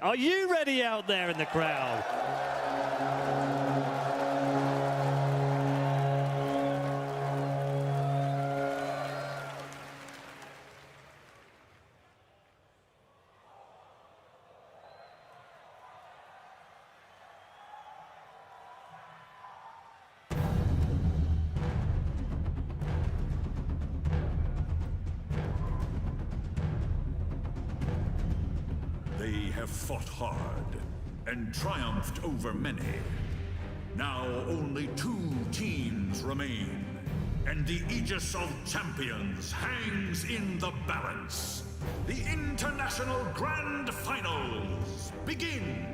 Are you ready out there in the crowd? They have fought hard and triumphed over many. Now only 2 teams remain, and the Aegis of Champions hangs in the balance. The International Grand Finals begin!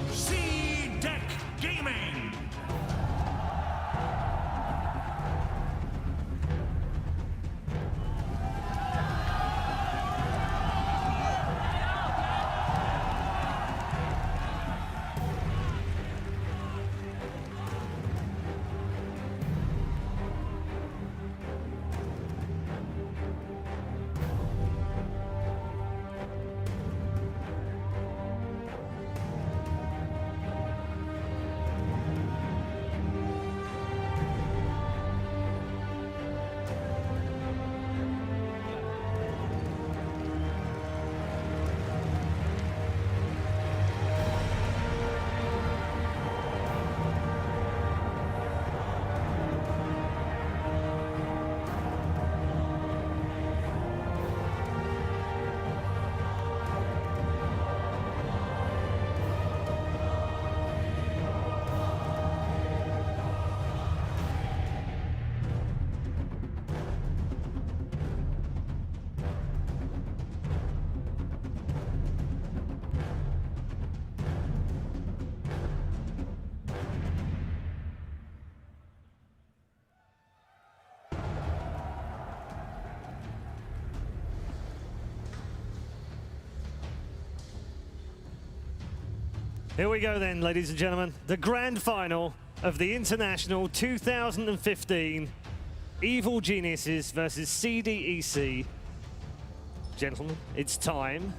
CDEC Gaming! Here we go then, ladies and gentlemen. The grand final of the International 2015 Evil Geniuses versus CDEC. Gentlemen, it's time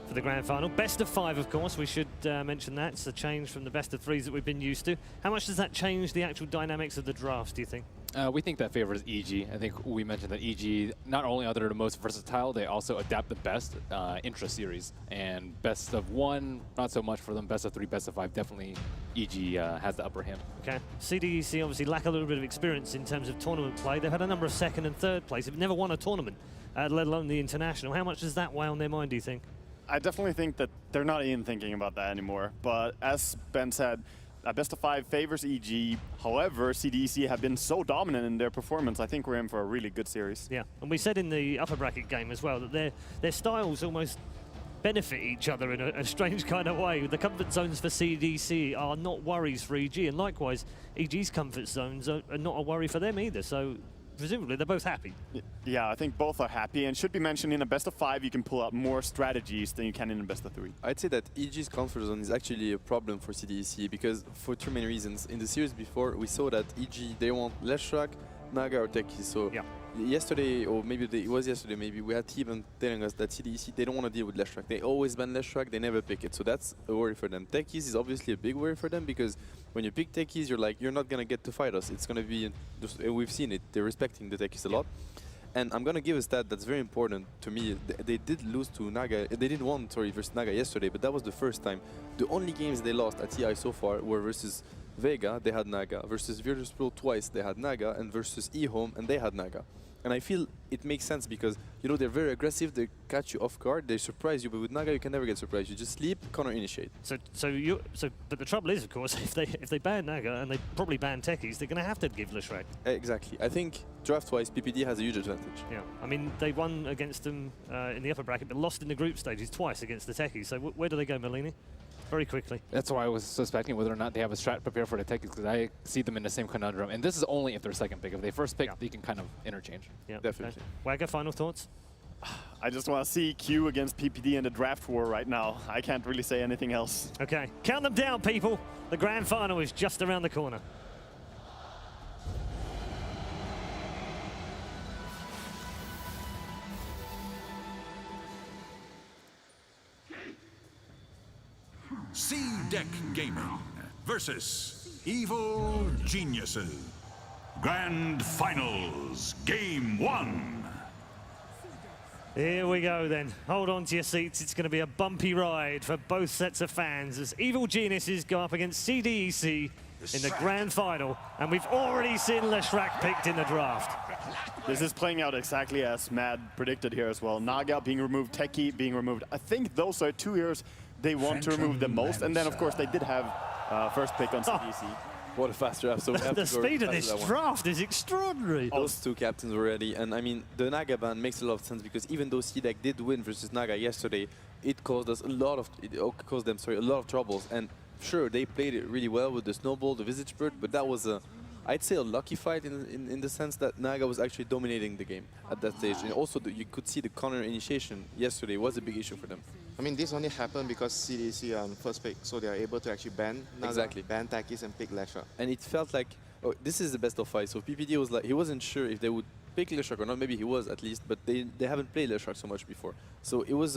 for the grand final. Best of 5, of course. We should mention that. It's a change from the best of 3s that we've been used to. How much does that change the actual dynamics of the drafts, do you think? We think that favors EG. I think we mentioned that EG, not only are they the most versatile, they also adapt the best intra-series. And best of 1, not so much for them. Best of 3, best of 5, definitely EG has the upper hand. Okay. CDEC obviously lack a little bit of experience in terms of tournament play. They've had a number of 2nd and 3rd place. They've never won a tournament, let alone the international. How much does that weigh on their mind, do you think? I definitely think that they're not even thinking about that anymore. But as Ben said, a best of 5 favors EG. However, CDEC have been so dominant in their performance. I think we're in for a really good series. Yeah, and we said in the upper bracket game as well that their styles almost benefit each other in a strange kind of way. The comfort zones for CDC are not worries for EG, and likewise, EG's comfort zones are not a worry for them either. So presumably they're both happy. Yeah, I think both are happy, and should be mentioned, in a best of 5 you can pull out more strategies than you can in a best of 3. I'd say that EG's comfort zone is actually a problem for CDEC because for too many reasons. In the series before, we saw that EG, they want Leshrac, Naga or Techies. So yeah. Yesterday, or maybe it was yesterday, maybe we had T-Ban telling us that CDEC, they don't want to deal with Leshrac. They always ban Leshrac, they never pick it. So that's a worry for them. Techies is obviously a big worry for them because when you pick Techies, you're like, you're not going to get to fight us. It's going to be, we've seen it, they're respecting the Techies a lot. And I'm going to give a stat that's very important to me. They did lose to Naga, they did won, sorry, versus Naga yesterday, but that was the first time. The only games they lost at TI so far were versus Vega, they had Naga, versus Virtus Pro twice, they had Naga, and versus eHome, and they had Naga. And I feel it makes sense because, you know, they're very aggressive, they catch you off guard, they surprise you, but with Naga you can never get surprised. You just sleep, counter initiate. But the trouble is, of course, if they ban Naga and they probably ban Techies, they're going to have to give Leshrac. Exactly. I think draft-wise, PPD has a huge advantage. Yeah, I mean, they won against them in the upper bracket, but lost in the group stages twice against the Techies. So where do they go, Merlini? Very quickly. That's why I was suspecting whether or not they have a strat prepared for the Techies, because I see them in the same conundrum. And this is only if they're second pick. If they first pick, they can kind of interchange. Yeah, definitely. Okay. Wagga, final thoughts? I just want to see Q against PPD in the draft war right now. I can't really say anything else. Okay, count them down, people. The grand final is just around the corner. CDEC Gaming versus Evil Geniuses. Grand Finals, Game 1. Here we go then. Hold on to your seats. It's going to be a bumpy ride for both sets of fans as Evil Geniuses go up against CDEC in the grand final. And we've already seen Leshrac picked in the draft. This is playing out exactly as Mad predicted here as well. Naga being removed, Techie being removed. I think those are 2 heroes they want to remove the most. And then, of course, they did have first pick on CDC. What a fast draft. So the speed of this draft is extraordinary. Those two captains were ready. And I mean, the Naga ban makes a lot of sense because even though CDEC did win versus Naga yesterday, it caused us a lot of, a lot of troubles. And sure, they played it really well with the Snowball, the Visage Bird, but that was I'd say a lucky fight in the sense that Naga was actually dominating the game at that stage. And also you could see the counter initiation yesterday was a big issue for them. I mean, this only happened because CDC on first pick, so they are able to actually ban Naga, ban Techies, and pick Leshrac. And it felt like, this is the best of 5. So PPD was like, he wasn't sure if they would pick Leshrac or not. Maybe he was at least, but they haven't played Leshrac so much before. So it was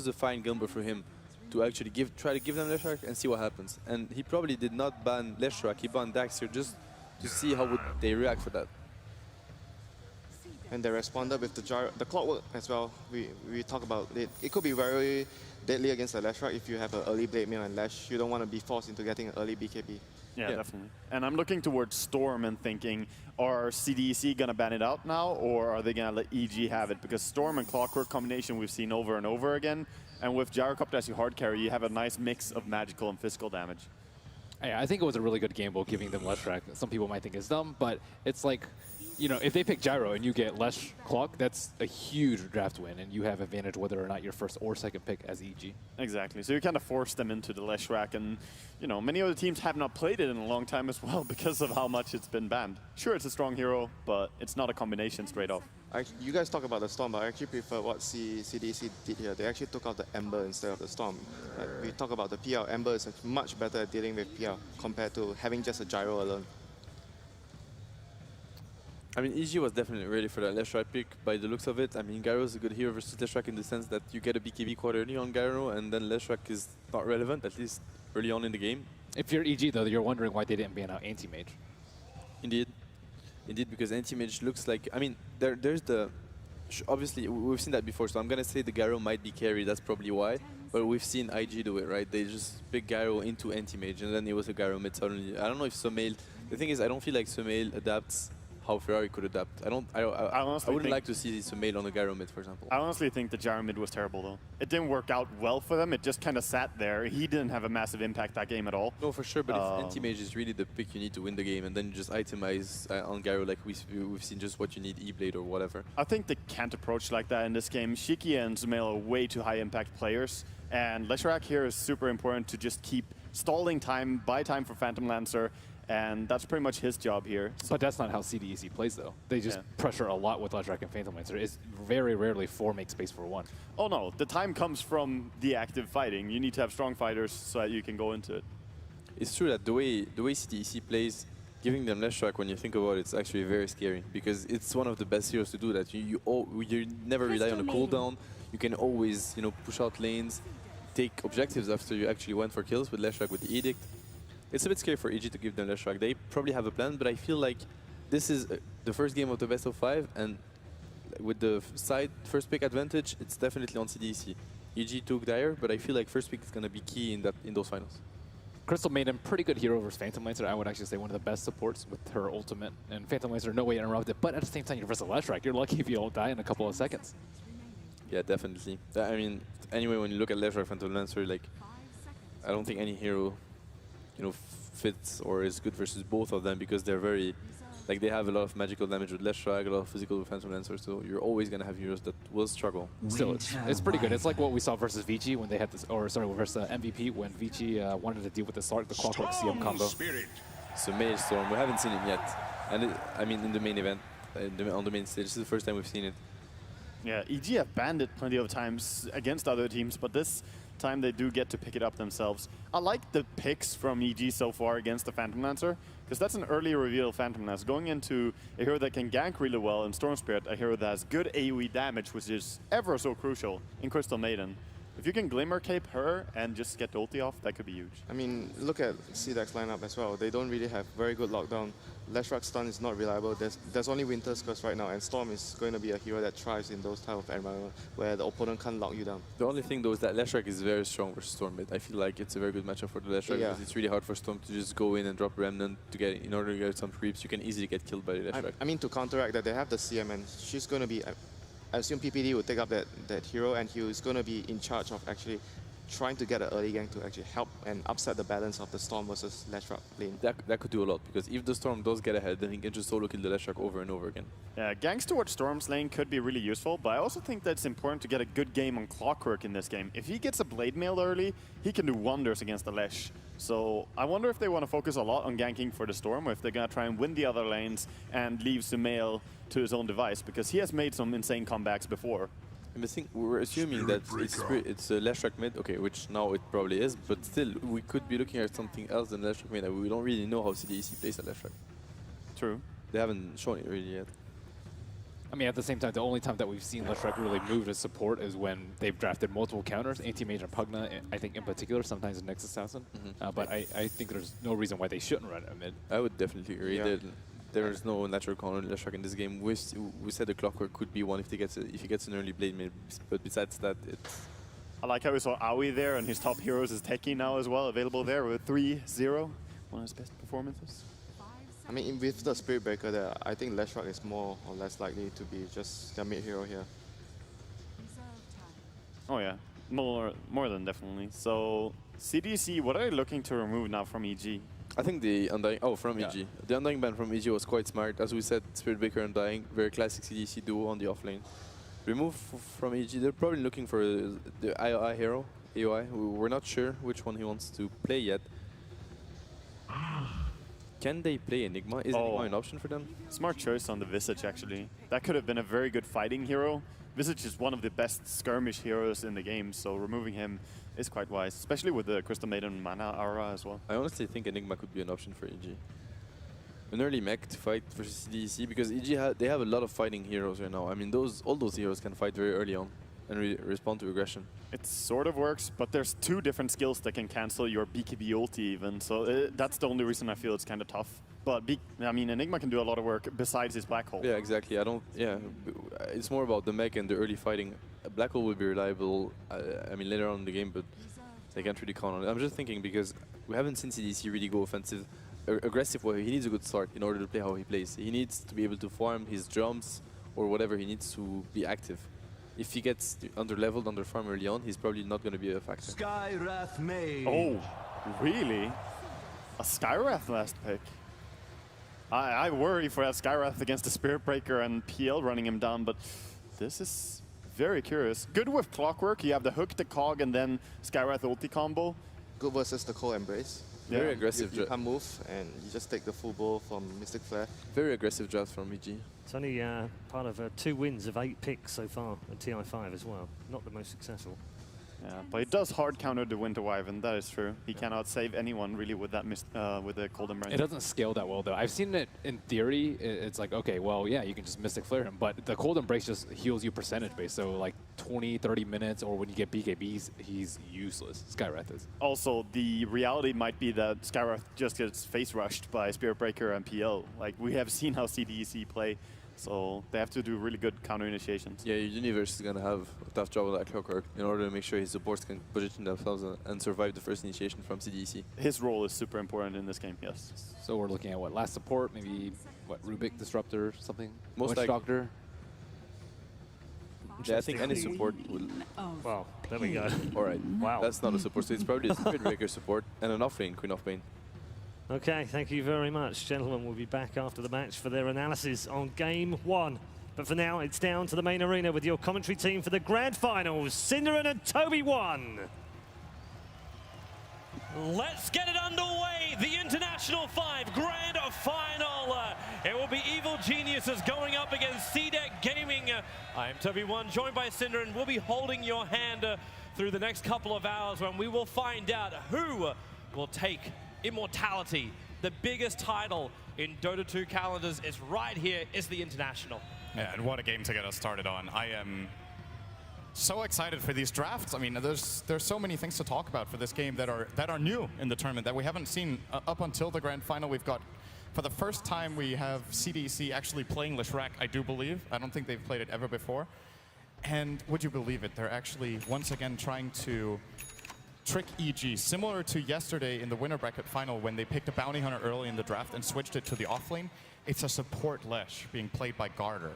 a fine gamble for him to actually try to give them Leshrac and see what happens. And he probably did not ban Leshrac, he banned Daxir just to see how would they react for that. And they responded with the clockwork as well. We talk about it. It could be very deadly against the Leshrac if you have an early Blade Mail and Lash. You don't want to be forced into getting an early BKB. Yeah, definitely. And I'm looking towards Storm and thinking, are CDEC going to ban it out now, or are they going to let EG have it? Because Storm and Clockwork combination we've seen over and over again. And with Gyrocopter as your hard carry, you have a nice mix of magical and physical damage. Yeah, I think it was a really good gamble giving them Leshrac. Some people might think it's dumb, but it's like, you know, if they pick Gyro and you get Lesh Clock, that's a huge draft win, and you have advantage whether or not you're first or second pick as EG. Exactly. So you kind of force them into the Leshrac, and you know, many other teams have not played it in a long time as well because of how much it's been banned. Sure, it's a strong hero, but it's not a combination straight off. You guys talk about the Storm, but I actually prefer what CDC did here. They actually took out the Ember instead of the Storm. We talk about the PL. Ember is much better at dealing with PL compared to having just a Gyro alone. I mean, EG was definitely ready for that Leshrac pick by the looks of it. I mean, Gyro is a good hero versus Leshrac in the sense that you get a BKB quite early on Gyro, and then Leshrac is not relevant, at least early on in the game. If you're EG, though, you're wondering why they didn't ban out Anti-Mage. Indeed. Indeed, because Anti-Mage looks like... I mean, there's the... Obviously, we've seen that before, so I'm going to say the Gyro might be carry, that's probably why. But we've seen IG do it, right? They just pick Gyro into Anti-Mage, and then it was a Gyro mid suddenly. I don't know if Sumail... The thing is, I don't feel like Sumail adapts how Ferrari could adapt. I honestly wouldn't think- like to see Sumail on the gyro mid, for example. I honestly think the gyro mid was terrible, though. It didn't work out well for them. It just kind of sat there. He didn't have a massive impact that game at all. No, for sure, but if anti-mage is really the pick you need to win the game, and then you just itemize on gyro like we've seen just what you need, E-Blade or whatever. I think they can't approach like that in this game. Shiki and Sumail are way too high impact players, and Leshrac here is super important to just keep stalling time, buy time for Phantom Lancer, and that's pretty much his job here. So But that's not how CDEC plays, though. They just Yeah. pressure a lot with Leshrac and Phantom Lancer. It's very rarely 4 make space for 1. oh no, the time comes from the active fighting. You need to have strong fighters so that you can go into it. It's true that the way CDEC plays, giving them Leshrac, when you think about it, it's actually very scary because it's one of the best heroes to do that. You never rely on a cooldown. You can always push out lanes, take objectives after you actually went for kills with Leshrac with the Edict. It's a bit scary for EG to give them Leshrac. They probably have a plan, but I feel like this is the first game of the best of 5, and with the side first pick advantage, it's definitely on CDEC. EG took Dire, but I feel like first pick is going to be key in those finals. Crystal made him pretty good hero versus Phantom Lancer. I would actually say one of the best supports with her ultimate. And Phantom Lancer, no way to interrupt it. But at the same time, you're versus Leshrac. You're lucky if you don't die in a couple of seconds. Yeah, definitely. I mean, anyway, when you look at Leshrac, Phantom Lancer, like, I don't think any hero, fits or is good versus both of them because they're very, like, they have a lot of magical damage with Leshrac, a lot of physical with Phantom Lancer, so you're always going to have heroes that will struggle. Still, it's pretty good. It's like what we saw versus Vici when they had this, or sorry, versus MVP when Vici wanted to deal with the Clockwork CM combo. So Maelstrom, we haven't seen it yet. And I mean, in the main event, on the main stage, this is the first time we've seen it. Yeah, EG have banned it plenty of times against other teams, but this time they do get to pick it up themselves. I like the picks from EG so far against the Phantom Lancer, because that's an early reveal Phantom Lancer. Going into a hero that can gank really well in Storm Spirit, a hero that has good AoE damage, which is ever so crucial in Crystal Maiden. If you can Glimmer Cape her and just get the ulti off, that could be huge. I mean, look at CDEC's lineup as well. They don't really have very good lockdown. Leshrac's stun is not reliable. There's only Winter's Curse right now, and Storm is going to be a hero that thrives in those type of environment where the opponent can't lock you down. The only thing though is that Leshrac is very strong versus Storm mid. I feel like it's a very good matchup for the Leshrac Yeah. because it's really hard for Storm to just go in and drop Remnant to get in order to get some creeps. You can easily get killed by the Leshrac. I mean, to counteract that, they have the CM, and she's going to be, I assume PPD will take up that hero, and he is going to be in charge of actually trying to get an early gank to actually help and upset the balance of the Storm versus Leshrac lane. That could do a lot because if the Storm does get ahead, then he can just solo kill the Leshrac over and over again. Yeah, ganks towards Storm's lane could be really useful, but I also think that it's important to get a good game on Clockwork in this game. If he gets a Blade Mail early, he can do wonders against the Lesh. So I wonder if they want to focus a lot on ganking for the Storm, or if they're going to try and win the other lanes and leave Sumail to his own device, because he has made some insane comebacks before. And I think we're assuming that it's a Leshrac mid, okay, which now it probably is, but still, we could be looking at something else than Leshrac mid. We don't really know how CDEC plays at Leshrac. True. They haven't shown it really yet. I mean, at the same time, the only time that we've seen Leshrac really move as support is when they've drafted multiple counters, Anti-Mage and Pugna, I think in particular, sometimes Next Assassin. But I think there's no reason why they shouldn't run it mid. I would definitely agree. Yeah. There's no natural counter on Leshrac in this game. We said the Clockwork could be one if he gets an early Blade mid, but besides that, it's... I like how we saw Aoi there, and his top heroes is Teki now as well, available there with 3-0. One of his best performances. I mean, with the Spirit Breaker there, I think Leshrac is more or less likely to be just their mid hero here. Oh yeah, more than definitely. So CDC, what are you looking to remove now from EG? I think the Undying... Oh, from EG. The Undying ban from EG was quite smart. As we said, Spirit Breaker and Undying, very classic CDC duo on the offlane. Remove from EG, they're probably looking for the AOI hero, AOI. We're not sure which one he wants to play yet. Can they play Enigma? Is Enigma an option for them? Smart choice on the Visage, actually. That could have been a very good fighting hero. Visage is one of the best skirmish heroes in the game, so removing him is quite wise, especially with the Crystal Maiden mana aura as well. I honestly think Enigma could be an option for EG. An early mech to fight versus CDEC, because EG they have a lot of fighting heroes right now. I mean, all those heroes can fight very early on and respond to aggression. It sort of works, but there's two different skills that can cancel your BKB ulti even, so that's the only reason I feel it's kind of tough. But I mean, Enigma can do a lot of work besides his Black Hole. Yeah, exactly. It's more about the mech and the early fighting. Black Hole will be reliable, I mean, later on in the game, but they can't really count on it. I'm just thinking because we haven't seen CDC really go offensive aggressive way. He needs a good start in order to play how he plays. He needs to be able to farm his jumps or whatever. He needs to be active. If he gets under-leveled, under-farm early on, he's probably not going to be a factor. Skywrath Mage. Oh, really? A Skywrath last pick? I worry for that Skywrath against the Spirit Breaker and PL running him down, but this is very curious. Good with Clockwork. You have the hook, the cog, and then Skywrath ulti combo. Good versus the Cold Embrace. Very aggressive. You can't move, and you just take the full bowl from Mystic Flare. Very aggressive draft from EG. It's only part of 2 wins of 8 picks so far at TI5 as well. Not the most successful. Yeah, but it does hard counter the Winter Wyvern, that is true. He cannot save anyone really with that with the Cold Embrace. It doesn't scale that well though. I've seen it in theory. It's like, okay, well, yeah, you can just Mystic Flare him, but the Cold Embrace just heals you percentage based. So like 20, 30 minutes, or when you get BKBs, he's useless. Skywrath is. Also, the reality might be that Skywrath just gets face rushed by Spirit Breaker and PL. Like, we have seen how CDEC play, so they have to do really good counter initiations. Yeah, Universe is going to have a tough job with that Clockwork in order to make sure his supports can position themselves and survive the first initiation from CDEC. His role is super important in this game, yes. So we're looking at what, last support, maybe what, Rubik Disruptor, something? Most Witch like Doctor. Yeah, I think any support will. Well, there we go. All right. Wow. That's not a support, so it's probably a Spirit Breaker support and an off-lane, Queen of Pain. Okay, thank you very much. Gentlemen, we'll be back after the match for their analysis on Game 1. But for now, it's down to the main arena with your commentary team for the Grand Finals, Cinderin and Toby1. Let's get it underway. The International 5 Grand Final. It will be Evil Geniuses going up against CDEC Gaming. I am Toby1, joined by Cinderin. We'll be holding your hand through the next couple of hours when we will find out who will take immortality. The biggest title in Dota 2 calendars is right here, is the International. Yeah, and what a game to get us started on. I am so excited for these drafts. I mean, there's so many things to talk about for this game that are new in the tournament that we haven't seen up until the Grand Final. We've got, for the first time, we have CDEC actually playing Leshrac, I do believe. I don't think they've played it ever before. And would you believe it, they're actually once again trying to trick EG, similar to yesterday in the winner bracket final when they picked a bounty hunter early in the draft and switched it to the offlane. It's a support Lesh being played by Garter.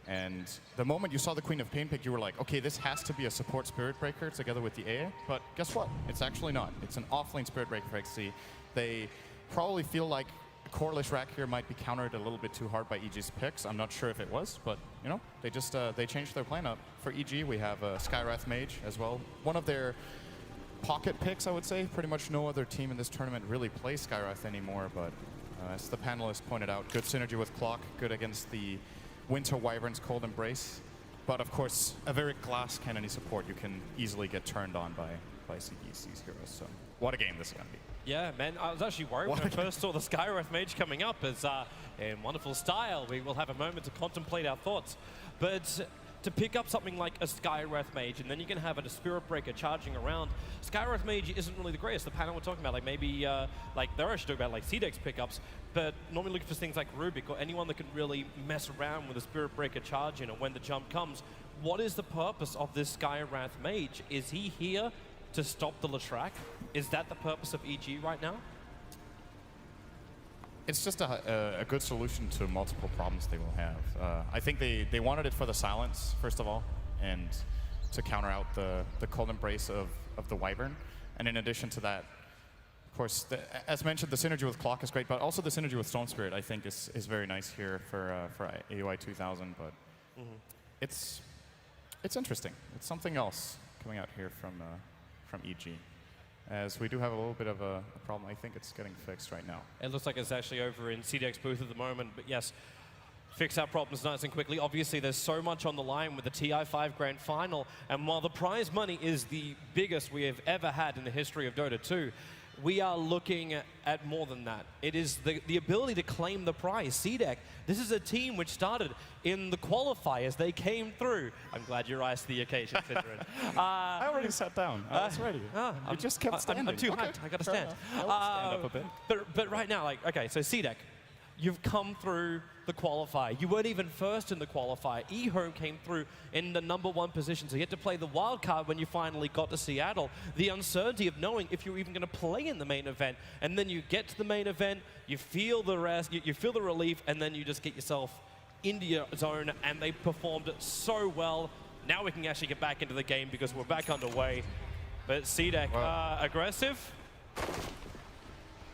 And the moment you saw the Queen of Pain pick, you were like, okay, this has to be a support Spirit Breaker together with the AA. But guess what? It's actually not. It's an offlane Spirit Breaker for XC. They probably feel like core Leshrac here might be countered a little bit too hard by EG's picks. I'm not sure if it was, but you know, they just they changed their plan up. For EG, we have Skywrath Mage as well. One of their pocket picks, I would say. Pretty much no other team in this tournament really plays Skywrath anymore, but as the panelists pointed out, good synergy with Clock, good against the Winter Wyvern's Cold Embrace, but of course, a very glass cannon support you can easily get turned on by CDEC's heroes, so what a game this is going to be. Yeah, man, I was actually worried when I first saw the Skywrath Mage coming up, as in wonderful style, we will have a moment to contemplate our thoughts, but to pick up something like a Skywrath Mage, and then you can have a Spirit Breaker charging around. Skywrath Mage isn't really the greatest. The panel we're talking about, like maybe, like they're actually talking about like CDEC's pickups, but normally looking for things like Rubik or anyone that can really mess around with a Spirit Breaker charge, you know, when the jump comes. What is the purpose of this Skywrath Mage? Is he here to stop the Leshrac? Is that the purpose of EG right now? It's just a good solution to multiple problems they will have. I think they wanted it for the silence, first of all, and to counter out the Cold Embrace of the Wyvern. And in addition to that, of course, as mentioned, the synergy with Clock is great, but also the synergy with Stone Spirit, I think, is very nice here for AUI 2000. But it's interesting. It's something else coming out here from EG. As we do have a little bit of a problem. I think it's getting fixed right now. It looks like it's actually over in CDEC's booth at the moment, but yes, fix our problems nice and quickly. Obviously, there's so much on the line with the TI5 Grand Final, and while the prize money is the biggest we have ever had in the history of Dota 2, we are looking at more than that. It is the ability to claim the prize. CDEC, this is a team which started in the qualifiers. They came through. I'm glad you rise to the occasion, Cinderin. I already sat down. I was ready. You just kept standing. I'm too hyped. I got to stand. I will stand up a bit. But right now, like, okay, so CDEC, you've come through the qualifier. You weren't even first in the qualifier. eHome came through in the #1 position, so you had to play the wild card when you finally got to Seattle. The uncertainty of knowing if you're even going to play in the main event, and then you get to the main event, you feel the rest, you feel the relief, and then you just get yourself into your zone, and they performed so well. Now we can actually get back into the game because we're back underway. But CDEC, aggressive.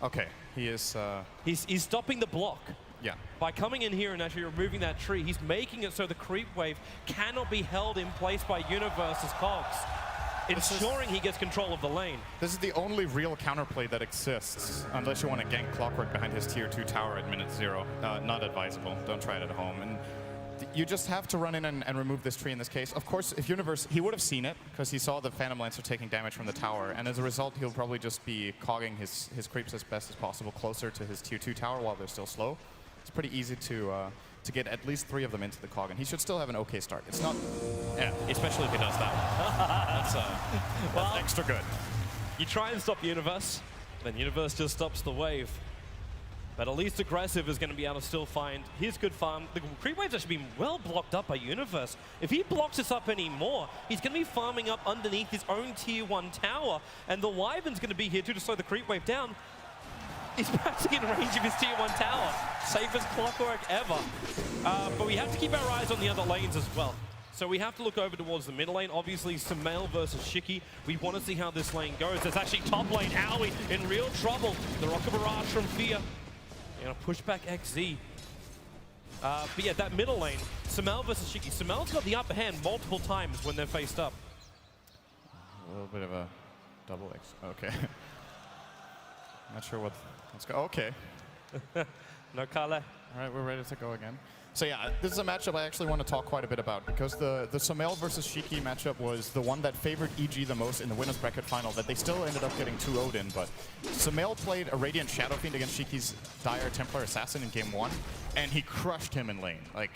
Okay, he is... He's stopping the block. Yeah. By coming in here and actually removing that tree, he's making it so the creep wave cannot be held in place by Universe's cogs, ensuring he gets control of the lane. This is the only real counterplay that exists, unless you want to gank Clockwork behind his tier 2 tower at minute 0. Not advisable. Don't try it at home. And you just have to run in and remove this tree in this case. Of course, if Universe, he would have seen it, because he saw the Phantom Lancer taking damage from the tower, and as a result, he'll probably just be cogging his creeps as best as possible closer to his tier 2 tower while they're still slow. It's pretty easy to get at least 3 of them into the cog, and he should still have an okay start. It's not... Yeah, especially if he does that. That's extra good. You try and stop Universe, then Universe just stops the wave. But at least Aggressive is going to be able to still find his good farm. The creep wave's actually been well blocked up by Universe. If he blocks this up anymore, he's going to be farming up underneath his own tier 1 tower, and the Wyvern's going to be here too to slow the creep wave down. He's practically in range of his tier 1 tower. Safest Clockwork ever. But we have to keep our eyes on the other lanes as well. So we have to look over towards the mid lane. Obviously, Sumail versus Shiki. We want to see how this lane goes. There's actually top lane Owie in real trouble. The Rocket Barrage from Fear. They're going to push back XZ. But yeah, that middle lane, Sumail versus Shiki. Sumail's got the upper hand multiple times when they're faced up. A little bit of a double X. Okay. Not sure what... Let's go. Okay. No Kale. All right, we're ready to go again. So yeah, this is a matchup I actually want to talk quite a bit about, because the Sumail versus Shiki matchup was the one that favored EG the most in the winners bracket final, that they still ended up getting 2-0'd in, but Sumail played a Radiant Shadow Fiend against Shiki's Dire Templar Assassin in game 1, and he crushed him in lane. Like,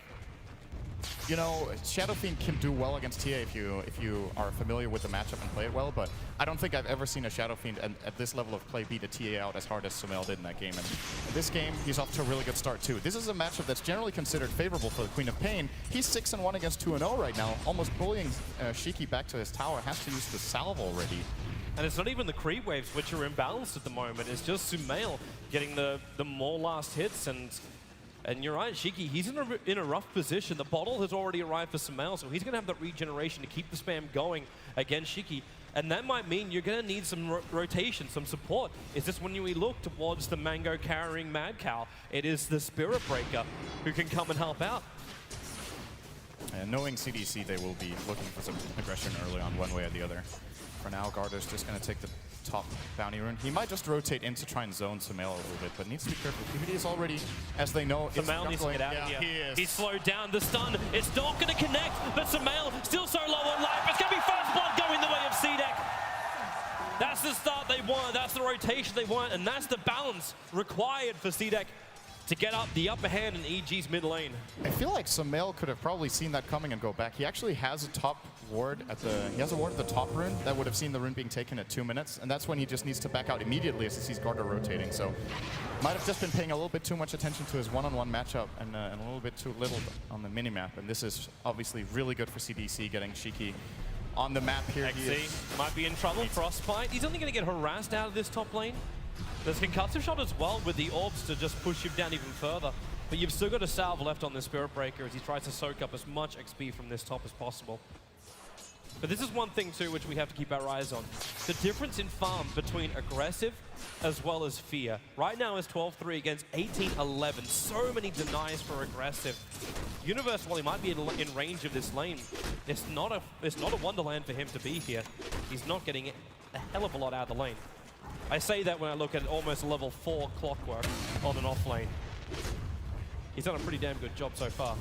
you know, Shadow Fiend can do well against TA if you are familiar with the matchup and play it well, but I don't think I've ever seen a Shadow Fiend at this level of play beat a TA out as hard as Sumail did in that game. And in this game, he's off to a really good start too. This is a matchup that's generally considered favorable for the Queen of Pain. He's 6-1 against 2-0 right now, almost bullying Shiki back to his tower. Has to use the salve already. And it's not even the creep waves which are imbalanced at the moment. It's just Sumail getting the more last hits. And you're right, Shiki, he's in a rough position. The bottle has already arrived for Sumail, so he's going to have that regeneration to keep the spam going against Shiki. And that might mean you're going to need some rotation, some support. Is this when we look towards the Mango carrying Mad Cow? It is the Spirit Breaker who can come and help out. And knowing CDEC, they will be looking for some aggression early on, one way or the other. For now, Garder's just going to take the top bounty rune. He might just rotate in to try and zone Sumail a little bit, but needs to be careful. PvD is already, as they know, Sumail needs to get out of here. He is. He's slowed down. The stun, it's not going to connect, but Sumail still so low on life. It's going to be first blood going the way of CDEC. That's the start they want. That's the rotation they want, and that's the balance required for CDEC to get up the upper hand in EG's mid lane. I feel like Sumail could have probably seen that coming and go back. He actually has a top ward at the top rune that would have seen the rune being taken at 2 minutes, and that's when he just needs to back out immediately as he sees Garter rotating. So might have just been paying a little bit too much attention to his one-on-one matchup and a little bit too little on the minimap. And this is obviously really good for CDEC, getting Shiki on the map here. XZ might be in trouble. Frostbite. He's only going to get harassed out of this top lane. There's concussive shot as well with the orbs to just push him down even further. But you've still got a salve left on the Spirit Breaker as he tries to soak up as much XP from this top as possible. But this is one thing too which we have to keep our eyes on. The difference in farm between Aggressive as well as Fear. Right now is 12-3 against 18-11. So many denies for Aggressive. Universe, while he might be in range of this lane, it's not a wonderland for him to be here. He's not getting a hell of a lot out of the lane. I say that when I look at almost a level 4 Clockwork on an off lane. He's done a pretty damn good job so far.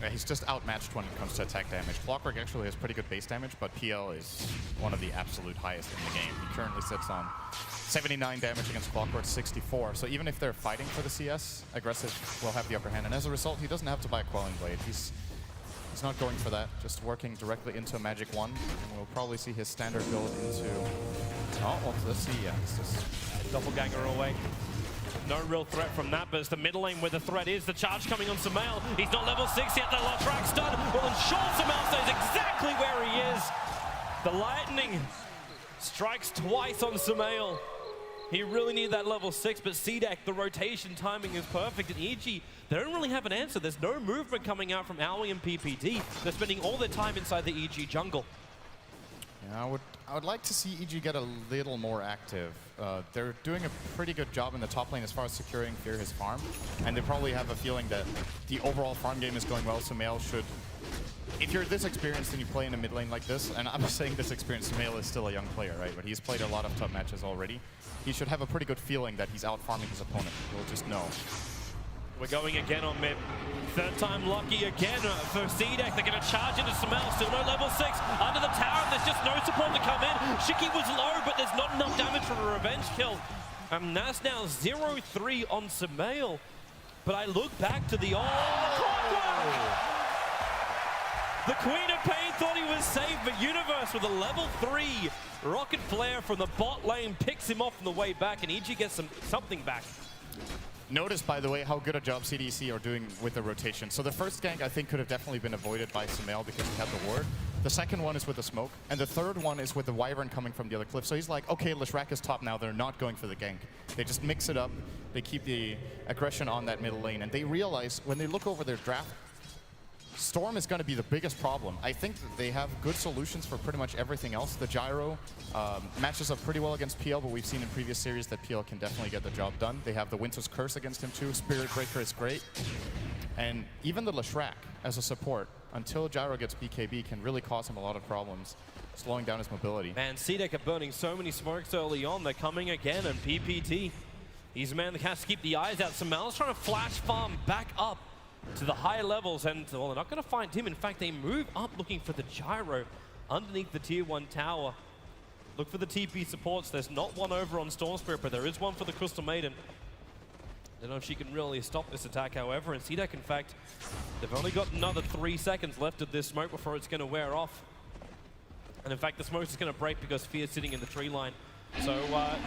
Yeah, he's just outmatched when it comes to attack damage. Clockwork actually has pretty good base damage, but PL is one of the absolute highest in the game. He currently sits on 79 damage against Clockwork, 64. So even if they're fighting for the CS, Aggressive will have the upper hand. And as a result, he doesn't have to buy a Quelling Blade. He's not going for that, just working directly into a Magic 1. And we'll probably see his standard build into... Oh, well, let's see, yeah. It's just Doppelganger away. No real threat from that, but it's the middle lane where the threat is. The charge coming on Sumail. He's not level 6 yet. The track's done. Well, ensure Sumail stays exactly where he is. The lightning strikes twice on Sumail. He really needed that level 6, but CDEC, the rotation timing is perfect. And EG, they don't really have an answer. There's no movement coming out from Aoi and PPD. They're spending all their time inside the EG jungle. Yeah, I would like to see EG get a little more active. They're doing a pretty good job in the top lane as far as securing Fear his farm, and they probably have a feeling that the overall farm game is going well, so Sumail should... If you're this experienced and you play in a mid lane like this, and I'm saying this experienced, Sumail is still a young player, right? But he's played a lot of top matches already. He should have a pretty good feeling that he's out-farming his opponent. We'll just know. We're going again on mid. Third time lucky again for CDEC. They're going to charge into Sumail. Still no level 6. Under the tower, there's just no support to come in. Shiki was low, but there's not enough damage for a revenge kill. And that's now 0-3 on Sumail. But I look back to the The Queen of Pain thought he was safe, but Universe with a level 3 rocket flare from the bot lane picks him off on the way back, and EG gets something back. Notice, by the way, how good a job CDEC are doing with the rotation. So the first gank, I think, could have definitely been avoided by Sumail because he had the ward. The second one is with the smoke, and the third one is with the Wyvern coming from the other cliff. So he's like, okay, Leshrac is top now. They're not going for the gank. They just mix it up. They keep the aggression on that middle lane, and they realize when they look over their draft, Storm is going to be the biggest problem. I think that they have good solutions for pretty much everything else. The Gyro matches up pretty well against PL, but we've seen in previous series that PL can definitely get the job done. They have the Winter's Curse against him too. Spirit Breaker is great. And even the Leshrac as a support, until Gyro gets BKB, can really cause him a lot of problems, slowing down his mobility. Man, CDEC are burning so many smokes early on. They're coming again, and PPT, he's a man that has to keep the eyes out. Sumail's trying to flash farm back up to the higher levels, and well, they're not going to find him. In fact, they move up looking for the Gyro underneath the tier 1 tower. Look for the TP supports. There's not one over on Storm Spirit, but there is one for the Crystal Maiden. Don't know if she can really stop this attack, however, and CDEC, in fact, they've only got another 3 seconds left of this smoke before it's going to wear off. And in fact, the smoke is going to break because Fear's sitting in the tree line. So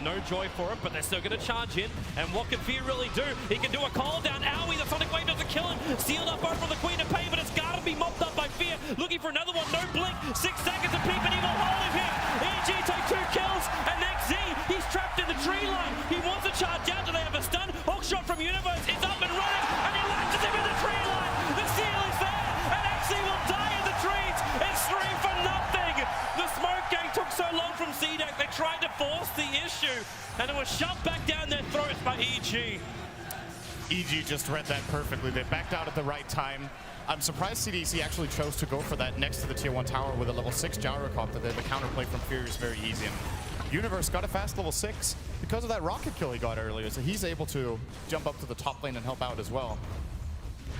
no joy for it, but they're still going to charge in. And what can Fear really do? He can do a call down. Aoi, the Sonic Wave doesn't kill him. Sealed up over from the Queen of Pain, but it's got to be mopped up by Fear. Looking for another one. No blink. 6 seconds of PPD will hold him here. EG take 2 kills, and next Z, he's trapped in the tree line. He wants to charge out. Do they have a stun? Hook shot from Universe. It's up and running, and he latches him in the tree line. The seal is there, and XZ will die in the trees. It's 3 for nothing. The smoke gang took so long from CDEC. They tried to force the issue, and it was shoved back down their throats by EG. EG just read that perfectly. They backed out at the right time. I'm surprised CDEC actually chose to go for that next to the tier 1 tower with a level 6 Gyrocopter. The counterplay from Fear is very easy. And Universe got a fast level 6 because of that rocket kill he got earlier, so he's able to jump up to the top lane and help out as well.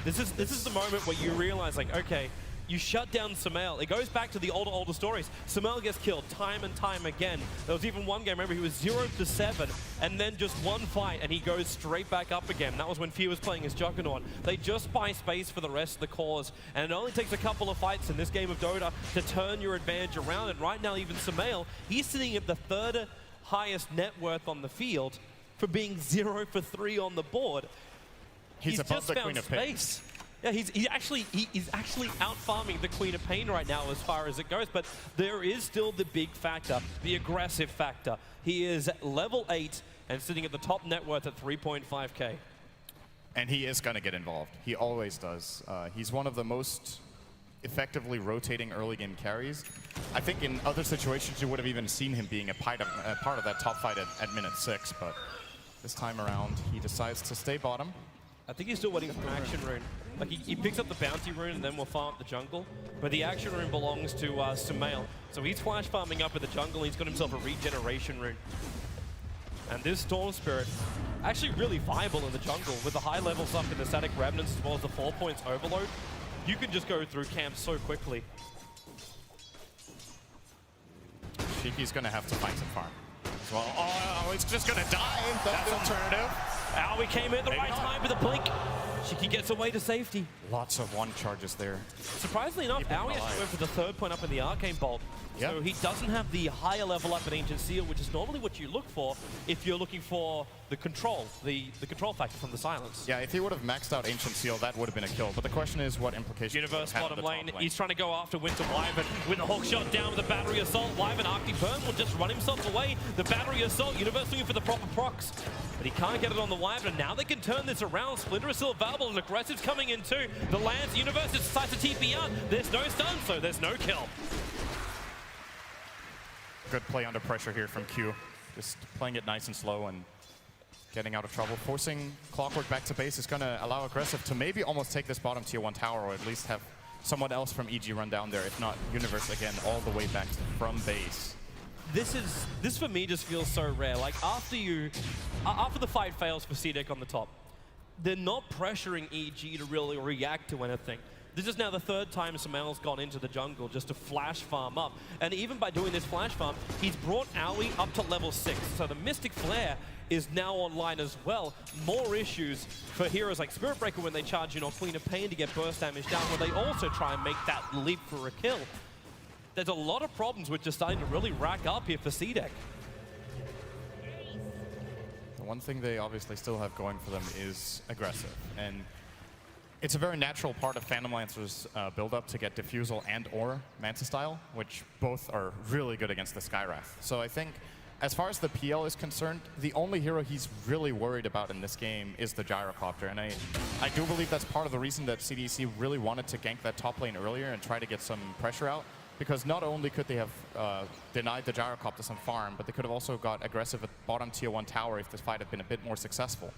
This is the moment where you realize, like, okay, you shut down Sumail. It goes back to the older stories. Sumail gets killed time and time again. There was even one game, remember, he was 0-7, and then just one fight, and he goes straight back up again. That was when Fear was playing his Juggernaut. They just buy space for the rest of the cause, and it only takes a couple of fights in this game of Dota to turn your advantage around. And right now, even Sumail, he's sitting at the 3rd highest net worth on the field for being 0 for 3 on the board. He's above just the found Queen of Pain. space. Yeah, he's actually out farming the Queen of Pain right now as far as it goes, but there is still the big factor, the aggressive factor. He is level 8 and sitting at the top net worth at 3.5k. And he is going to get involved. He always does. He's one of the most effectively rotating early game carries. I think in other situations you would have even seen him being a part of that top fight at minute 6, but this time around he decides to stay bottom. I think he's still waiting for an action rune. Like, he picks up the bounty rune and then we'll farm up the jungle. But the action rune belongs to Sumail. So he's flash farming up in the jungle. He's got himself a regeneration rune. And this Storm Spirit, actually really viable in the jungle with the high levels up in the Static Remnants as well as the 4 points overload. You can just go through camps so quickly. Shiki's going to have to find some farm as well. Oh, it's just going to die. That's alternative. Aoi came in at the right time with a blink. Shiki gets away to safety. Lots of 1 charges there. Surprisingly enough, Aoi actually went for the 3rd point up in the Arcane Bolt. Yeah. So he doesn't have the higher level up in Ancient Seal, which is normally what you look for if you're looking for the control, the control factor from the silence. Yeah, if he would have maxed out Ancient Seal, that would have been a kill. But the question is what implications Universe have bottom on the lane. top lane. He's trying to go after Winter Wyvern with the hook shot down with the battery assault. Wyvern Arctic Burn will just run himself away. The battery assault, Universe looking for the proper procs. But he can't get it on the Wyvern. Now they can turn this around. Splinter is still available and Aggressive's coming in too. The Lance, Universe decides to TP out. There's no stun, so there's no kill. Good play under pressure here from Q. Just playing it nice and slow and getting out of trouble. Forcing Clockwork back to base is going to allow Aggressive to maybe almost take this bottom tier 1 tower, or at least have someone else from EG run down there. If not, Universe again all the way back from base. This for me just feels so rare. Like after the fight fails for CDEC on the top, they're not pressuring EG to really react to anything. This is now the third time Samel's gone into the jungle just to flash farm up. And even by doing this flash farm, he's brought Aoi up to level 6. So the Mystic Flare is now online as well. More issues for heroes like Spirit Breaker when they charge in, or Queen of Pain to get burst damage down, where they also try and make that leap for a kill. There's a lot of problems which are starting to really rack up here for CDEC. The one thing they obviously still have going for them is Aggressive. And it's a very natural part of Phantom Lancer's build-up to get Diffusal and or Manta Style, which both are really good against the Skywrath. So I think, as far as the PL is concerned, the only hero he's really worried about in this game is the Gyrocopter. And I do believe that's part of the reason that CDEC really wanted to gank that top lane earlier and try to get some pressure out. Because not only could they have denied the Gyrocopter some farm, but they could have also got Aggressive at bottom tier 1 tower if this fight had been a bit more successful.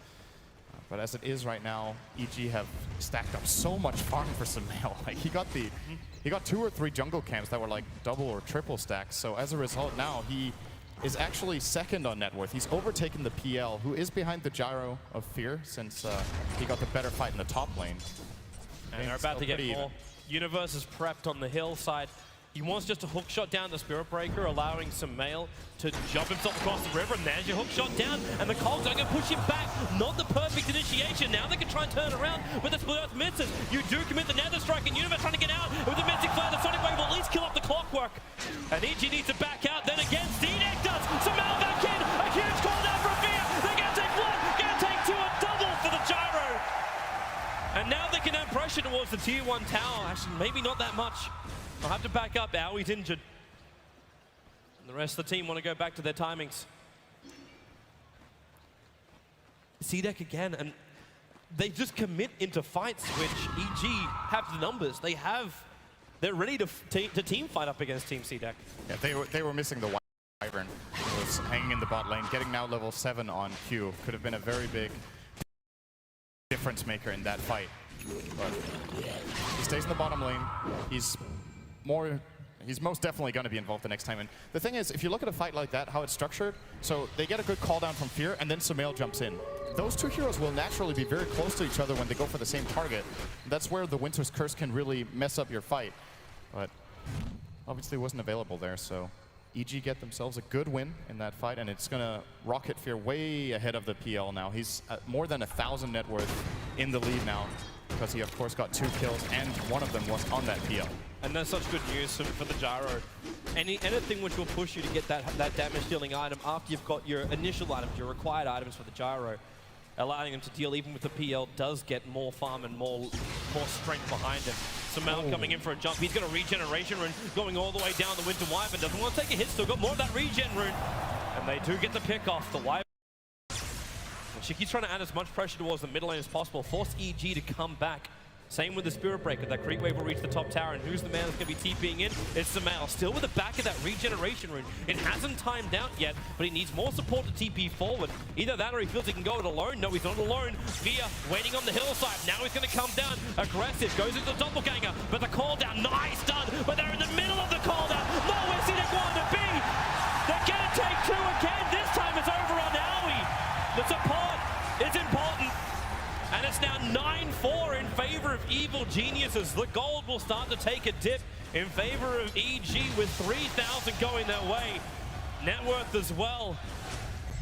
But as it is right now, EG have stacked up so much farm for Samel. Like he got 2 or 3 jungle camps that were like double or triple stacks. So as a result now, he is actually second on net worth. He's overtaken the PL, who is behind the Gyro of Fear, since he got the better fight in the top lane. And they're about to get more. Universe is prepped on the hillside. He wants just a hook shot down the Spirit Breaker, allowing Samel to jump himself across the river, and there's your hook shot down, and the Cogs are going to push him back. Not the perfect initiation. Now they can try and turn around, but the Split Earth misses. You do commit the Nether Strike, and Universe trying to get out with the Mystic Flare. The Sonic Wave will at least kill off the Clockwork. And EG needs to back out. Then again, CDEC does. Samel back in. A huge call down from Fear. They're going to take 1, going to take 2, a double for the Gyro. And now they can add pressure towards the tier 1 tower. Actually, maybe not that much. I'll have to back up. Aoi's injured. And the rest of the team want to go back to their timings. CDEC again, and they just commit into fights which EG have the numbers. They're ready to team fight up against Team CDEC. Yeah, they were missing the Wyvern, who was hanging in the bot lane. Getting now level 7 on Q could have been a very big difference maker in that fight. But he stays in the bottom lane. He's most definitely going to be involved the next time. And the thing is, if you look at a fight like that, how it's structured, so they get a good call down from Fear, and then Samel jumps in. Those two heroes will naturally be very close to each other when they go for the same target. That's where the Winter's Curse can really mess up your fight. But obviously wasn't available there, so EG get themselves a good win in that fight, and it's going to rocket Fear way ahead of the PL now. He's at more than 1,000 net worth in the lead now, because he of course got 2 kills, and one of them was on that PL. And that's such good news for the Gyro. Anything which will push you to get that damage dealing item after you've got your initial items, your required items for the Gyro, allowing him to deal even with the PL does get more farm and more strength behind him. Samel coming in for a jump. He's got a regeneration rune going all the way down the Winter Wyvern. Doesn't want to take a hit, still got more of that regen rune. And they do get the pick off. The Wyvern. Shiki's trying to add as much pressure towards the middle lane as possible, force EG to come back. Same with the Spirit Breaker. That creep wave will reach the top tower, and who's the man that's going to be TPing in? It's Samel. Still with the back of that regeneration rune. It hasn't timed out yet, but he needs more support to TP forward. Either that or he feels he can go it alone. No, he's not alone. Fear waiting on the hillside. Now he's going to come down. Aggressive. Goes into the doppelganger, but the call down. Nice done, but they're in the middle of the call down. Nowhere CDEC want to be. They're going to take 2 again. This time it's over on Aoi. The support is important. And it's now 9-4 in favor of Evil Geniuses. The gold will start to take a dip in favor of EG with 3,000 going their way. Net worth as well.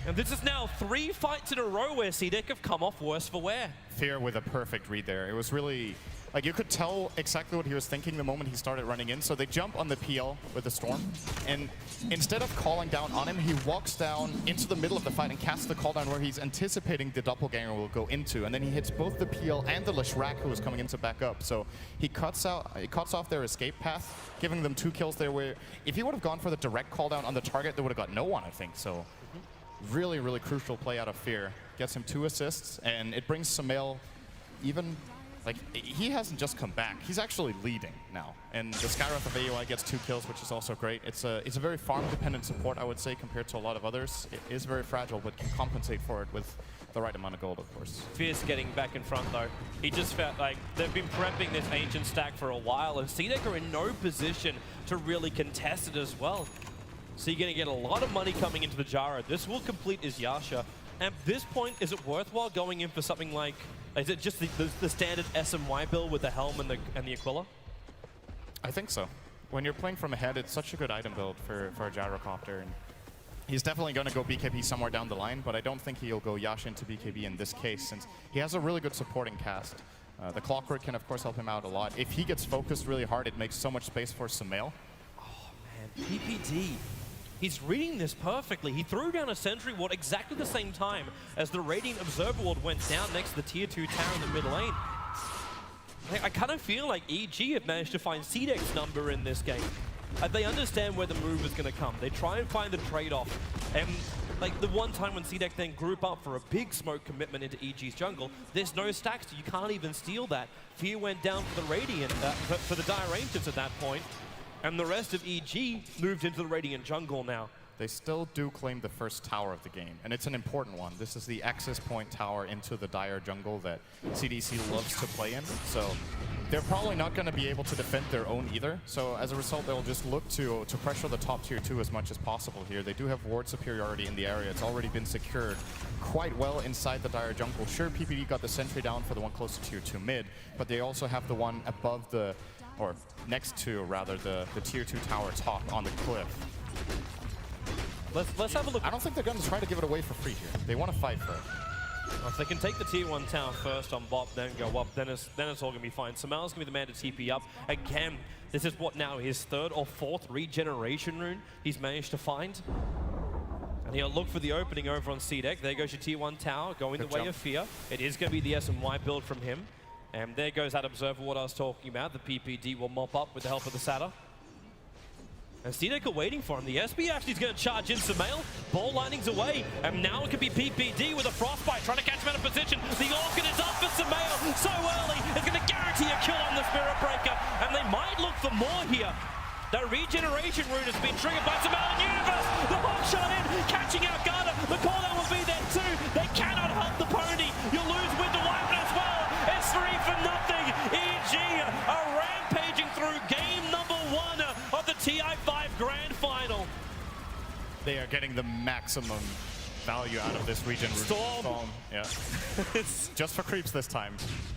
And this is now 3 fights in a row where CDEC have come off worse for wear. Fear with a perfect read there. It was really Like, you could tell exactly what he was thinking the moment he started running in. So they jump on the PL with the Storm, and instead of calling down on him, he walks down into the middle of the fight and casts the call down where he's anticipating the doppelganger will go into, and then he hits both the PL and the Leshrac, who was coming in to back up. So he cuts off their escape path, giving them 2 kills there, where if he would have gone for the direct call down on the target, they would have got no one, I think. So really, really crucial play out of Fear. Gets him 2 assists, and it brings Sumail even... Like, he hasn't just come back. He's actually leading now. And the Skywrath of AUI gets 2 kills, which is also great. It's a very farm-dependent support, I would say, compared to a lot of others. It is very fragile, but can compensate for it with the right amount of gold, of course. Fierce getting back in front, though. He just felt like they've been prepping this Ancient stack for a while, and CDEC are in no position to really contest it as well. So you're going to get a lot of money coming into the Jaro. This will complete his Yasha. At this point, is it worthwhile going in for something like... Is it just the standard SMY build with the Helm and the Aquila? I think so. When you're playing from ahead, it's such a good item build for a Gyrocopter. And he's definitely going to go BKB somewhere down the line, but I don't think he'll go Yasha into BKB in this case, since he has a really good supporting cast. The Clockwork can, of course, help him out a lot. If he gets focused really hard, it makes so much space for Sumail. Oh, man. PPD. He's reading this perfectly. He threw down a Sentry Ward exactly the same time as the Radiant Observer Ward went down next to the Tier 2 tower in the mid lane. I kind of feel like EG have managed to find CDEC's number in this game. They understand where the move is going to come. They try and find the trade-off. And like the one time when CDEC then group up for a big smoke commitment into EG's jungle, there's no stacks, so you can't even steal that. Fear went down for the Radiant, for the Dire Ancients at that point. And the rest of EG moved into the Radiant jungle now. They still do claim the first tower of the game, and it's an important one. This is the access point tower into the Dire jungle that CDEC loves to play in. So they're probably not going to be able to defend their own either. So as a result, they'll just look to pressure the top tier 2 as much as possible here. They do have ward superiority in the area. It's already been secured quite well inside the Dire jungle. Sure, PPD got the sentry down for the one close to tier 2 mid, but they also have the one above the, or next to rather, the tier 2 tower top on the cliff. Let's have a look. I don't think they're going to try to give it away for free here. They want to fight for it. Well, if they can take the tier 1 tower first on bot, then go up, then it's all going to be fine. Sumail's going to be the man to TP up. Again, this is what now, his 3rd or 4th regeneration rune he's managed to find. And he'll look for the opening over on CDEC. There goes your tier 1 tower, going the way of Fear. It is going to be the SMY build from him. And there goes that Observer, what I was talking about. The PPD will mop up with the help of the Satyr. And CDEC are waiting for him. The SB actually is going to charge in Sumail. Ball lining's away. And now it could be PPD with a Frostbite trying to catch him out of position. The Orchid is up for Sumail so early. It's going to guarantee a kill on the Spirit Breaker. And they might look for more here. The regeneration rune has been triggered by Sumail and Universe. The hook shot in, catching out Garda. The cooldown will be there too. They cannot hunt the pony. You'll lose Winter Weapon as well. It's 3 for nothing. EG are rampaging through game number 1 of the TI5 Grand Final. They are getting the maximum value out of this region. Storm. Yeah. It's just for creeps this time.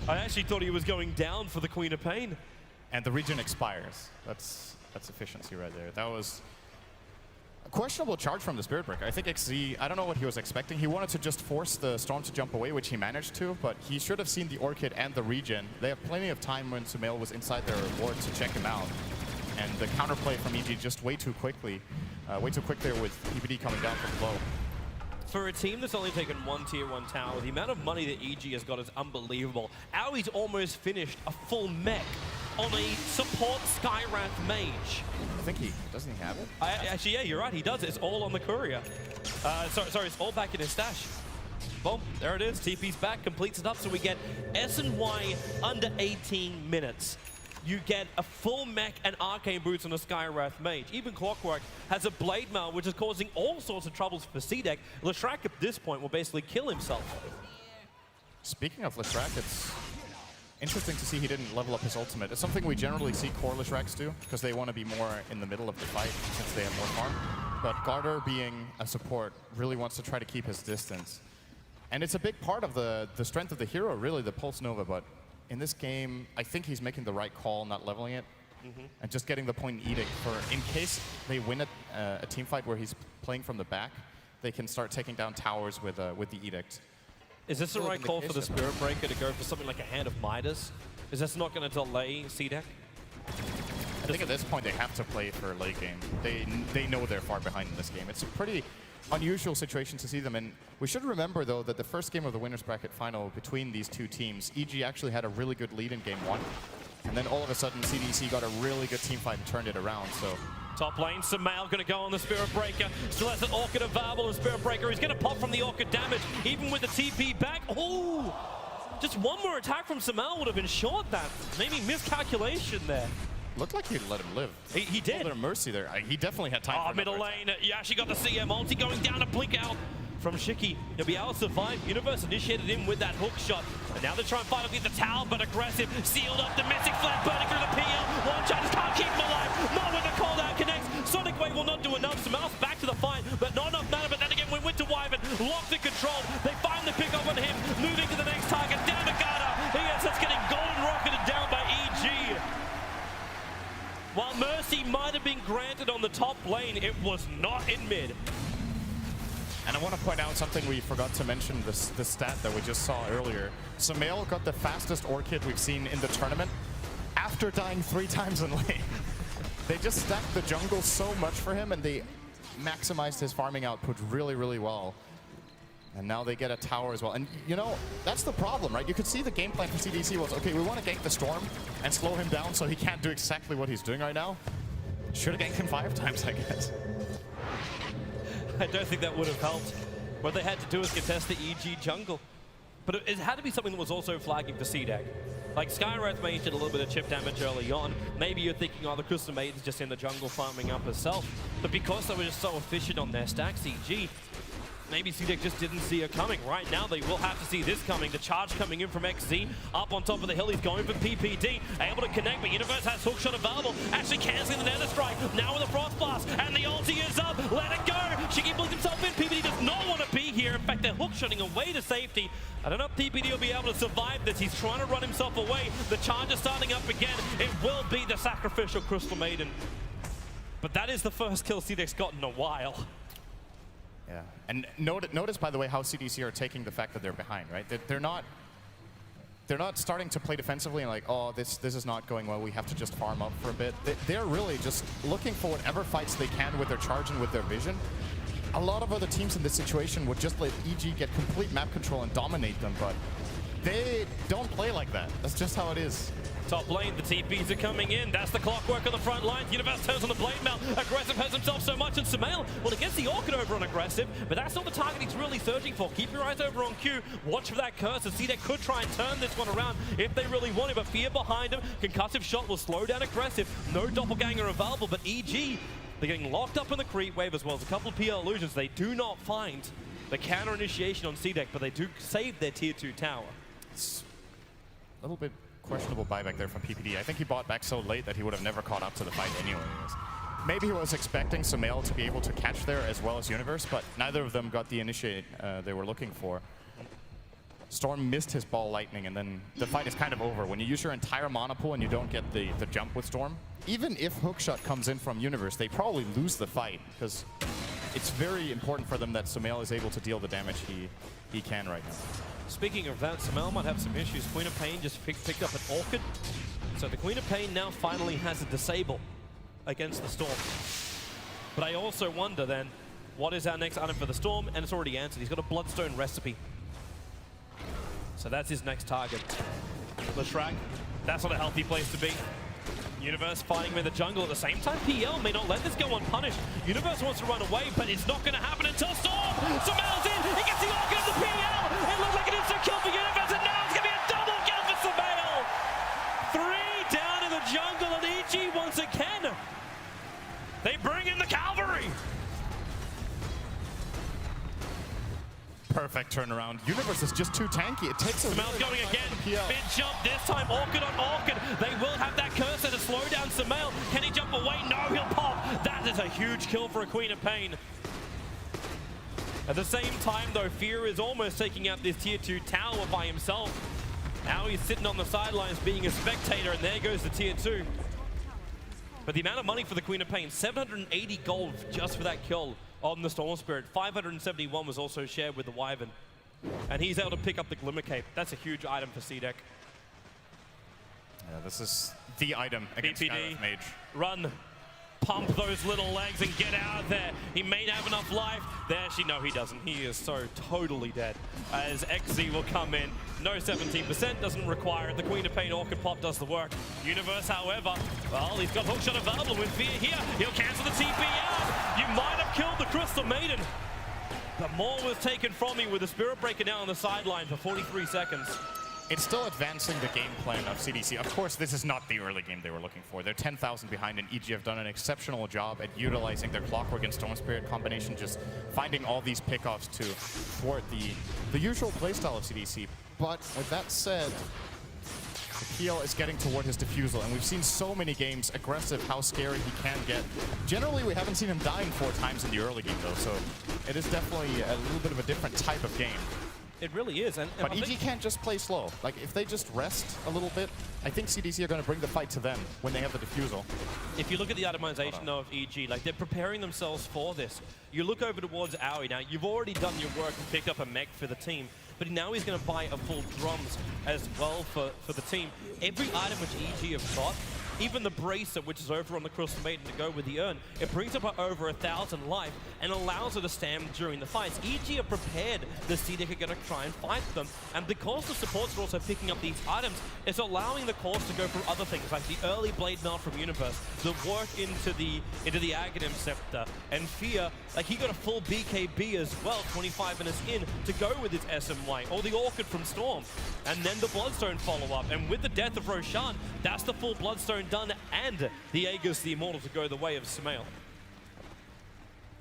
I actually thought he was going down for the Queen of Pain. And the region expires. That's efficiency right there. That was a questionable charge from the Spirit Breaker. I think XZ, I don't know what he was expecting. He wanted to just force the Storm to jump away, which he managed to, but he should have seen the Orchid and the regen. They have plenty of time when Sumail was inside their ward to check him out. And the counterplay from EG just way too quickly there with PPD coming down from below. For a team that's only taken 1 tier 1 tower, the amount of money that EG has got is unbelievable. Aui's almost finished a full mech on a support Skywrath mage. I think doesn't he have it? Actually, yeah, you're right, he does. It's all on the courier. Sorry, it's all back in his stash. Boom, there it is. TP's back, completes it up, so we get S&Y under 18 minutes. You get a full mech and arcane boots on a Skywrath mage. Even Clockwork has a blade mail, which is causing all sorts of troubles for CDEC. Leshrac at this point will basically kill himself. Speaking of Leshrac, it's interesting to see he didn't level up his ultimate. It's something we generally see core Leshracs do, because they want to be more in the middle of the fight since they have more farm. But Garter, being a support, really wants to try to keep his distance. And it's a big part of the strength of the hero, really, the Pulse Nova, but in this game, I think he's making the right call, not leveling it, and just getting the point in Edict for, in case they win a team fight where he's playing from the back, they can start taking down towers with the Edict. Is this the right call for the Spirit Breaker to go for something like a Hand of Midas? Is this not going to delay CDEC? I think at this point they have to play for a late game. They know they're far behind in this game. It's a pretty unusual situation to see them in. We should remember, though, that the first game of the winners bracket final between these two teams, EG actually had a really good lead in game 1. And then all of a sudden, CDEC got a really good team fight and turned it around. So top lane, Sumail going to go on the Spirit Breaker. Still has an Orchid available and Spirit Breaker. He's going to pop from the Orchid damage, even with the TP back. Oh! Just one more attack from Sumail would have ensured that. Maybe miscalculation there. Looked like he'd let him live. He did. A little bit of mercy there. He definitely had time for middle lane. You actually got the CM ulti going down to blink out from Shiki. He'll be able to survive. Universe initiated him with that hook shot. And now they're trying to fight up the tower, but aggressive. Sealed up, the Mystic Flare burning through the PL. One shot just can't keep him alive. Not when the call down connects. Sonic Wave will not do enough. Sumail's back to the fight, but not enough mana. But then again, when Winter Wyvern locked and controlled, they finally pick up on him. Moving to the next target. Down to Gata. He ends up getting golden rocketed down by EG. While Mercy might have been granted on the top lane, it was not in mid. And I want to point out something we forgot to mention, the stat that we just saw earlier. Sumail got the fastest Orchid we've seen in the tournament after dying 3 times in lane. They just stacked the jungle so much for him, and they maximized his farming output really, really well. And now they get a tower as well. And, you know, that's the problem, right? You could see the game plan for CDEC was, okay, we want to gank the Storm and slow him down so he can't do exactly what he's doing right now. Should have ganked him 5 times, I guess. I don't think that would have helped. What they had to do was contest the EG jungle. But it had to be something that was also flagging for CDEC. Like, Skywrath Mage did a little bit of chip damage early on. Maybe you're thinking, oh, the Crystal Maiden's just in the jungle farming up herself. But because they were just so efficient on their stacks, EG, maybe CDEC just didn't see it coming. Right now, they will have to see this coming. The charge coming in from XZ up on top of the hill. He's going for PPD. Able to connect, but Universe has hookshot available. Actually canceling the Nether Strike. Now with the Frost Blast, and the ulti is up. Let it go. Shiki blinked himself in. PPD does not want to be here. In fact, they're hookshotting away to safety. I don't know if PPD will be able to survive this. He's trying to run himself away. The charge is starting up again. It will be the sacrificial Crystal Maiden. But that is the first kill CDEC's got in a while. Yeah, and notice, by the way, how CDEC are taking the fact that they're behind, right? They're not starting to play defensively and like, oh, this is not going well, we have to just farm up for a bit. They're really just looking for whatever fights they can with their charge and with their vision. A lot of other teams in this situation would just let EG get complete map control and dominate them, but they don't play like that. That's just how it is. Top lane, the TPs are coming in. That's the clockwork on the front line. Universe turns on the blade mail. Aggressive has himself so much, and Sumail, well, it gets the Orchid over on Aggressive, but that's not the target he's really searching for. Keep your eyes over on Q. Watch for that curse, and CDEC could try and turn this one around if they really want it, but Fear behind him. Concussive shot will slow down Aggressive. No doppelganger available, but EG, they're getting locked up in the creep wave as well as a couple of PL illusions. They do not find the counter initiation on CDEC, but they do save their tier 2 tower. It's a little bit questionable buyback there from PPD. I think he bought back so late that he would have never caught up to the fight anyways. Maybe he was expecting Sumail to be able to catch there as well as Universe, but neither of them got the initiate they were looking for. Storm missed his ball lightning, and then the fight is kind of over. When you use your entire mana pool and you don't get the jump with Storm, even if hookshot comes in from Universe, they probably lose the fight, because it's very important for them that Sumail is able to deal the damage he can right now. Speaking of that, Sumail might have some issues. Queen of Pain just picked up an Orchid. So the Queen of Pain now finally has a disable against the Storm. But I also wonder then, what is our next item for the Storm? And it's already answered. He's got a Bloodstone recipe. So that's his next target. Leshrac, that's not a healthy place to be. Universe fighting with the jungle at the same time. PL may not let this go unpunished. Universe wants to run away, but it's not going to happen until Storm! Sumail's in! He gets the Orchid of the PL! It looks like an instant kill for Universe, and now it's going to be a double kill for Sumail! 3 down in the jungle, and EG once again. They bring in the cavalry! Perfect turnaround. Universe is just too tanky. It takes a Sumail's going again. Big jump this time. Orchid on Orchid. They will have that cursor to slow down Sumail. Can he jump away? No, he'll pop. That is a huge kill for a Queen of Pain. At the same time, though, Fear is almost taking out this tier 2 tower by himself. Now he's sitting on the sidelines being a spectator, and there goes the tier 2. But the amount of money for the Queen of Pain, 780 gold just for that kill on the Storm Spirit. 571 was also shared with the Wyvern. And he's able to pick up the Glimmer Cape. That's a huge item for CDEC. Yeah, this is the item against BPD, Skywrath Mage. run. Pump those little legs and get out of there. He may have enough life. There, no, he doesn't. He is so totally dead. As XZ will come in. No 17%, doesn't require it. The Queen of Pain Orchid Pop does the work. Universe, however, well, he's got hookshot available with Fear here. He'll cancel the TP out. You might have killed the Crystal Maiden. But more was taken from me with the Spirit Breaker now on the sideline for 43 seconds. It's still advancing the game plan of CDC. Of course, this is not the early game they were looking for. They're 10,000 behind, and EG have done an exceptional job at utilizing their Clockwork and Storm Spirit combination, just finding all these pickoffs to thwart the usual playstyle of CDC. But with that said, Keel is getting toward his defusal, and we've seen so many games aggressive, how scary he can get. Generally, we haven't seen him dying 4 times in the early game, though, so it is definitely a little bit of a different type of game. It really is. But EG can't just play slow. Like, if they just rest a little bit, I think CDC are going to bring the fight to them when they have the defusal. If you look at the itemization of EG, like, they're preparing themselves for this. You look over towards Aoi now, you've already done your work and picked up a mech for the team, but now he's going to buy a full drums as well for the team. Every item which EG have got, even the Bracer, which is over on the Crystal Maiden to go with the Urn, it brings up over 1,000 life and allows her to stand during the fights. EG are prepared. The CDEC are going to try and fight them. And because the supports are also picking up these items, it's allowing the cores to go for other things, like the early Blade Mail from Universe, the work into the Aghanim Scepter, and Fear, like he got a full BKB as well, 25 minutes in, to go with his SMY, or the Orchid from Storm. And then the Bloodstone follow-up. And with the death of Roshan, that's the full Bloodstone done, and the Aegis, the Immortal, to go the way of Smail.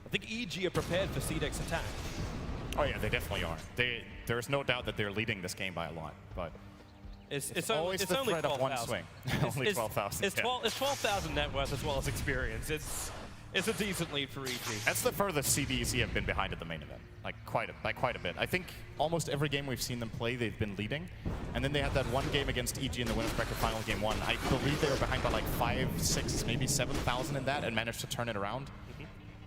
I think EG are prepared for CDEC's attack. Oh yeah, they definitely are. There's no doubt that they're leading this game by a lot, but it's always the only threat of one 12,000. swing. Only 12,000. It's 12,000 net worth as well as experience. It's a decent lead for EG. That's the furthest CDEC have been behind at the main event, like quite a bit. I think almost every game we've seen them play, they've been leading, and then they had that one game against EG in the Winners Bracket Final Game 1. I believe they were behind by like 5, 6, maybe 7,000 in that, and managed to turn it around.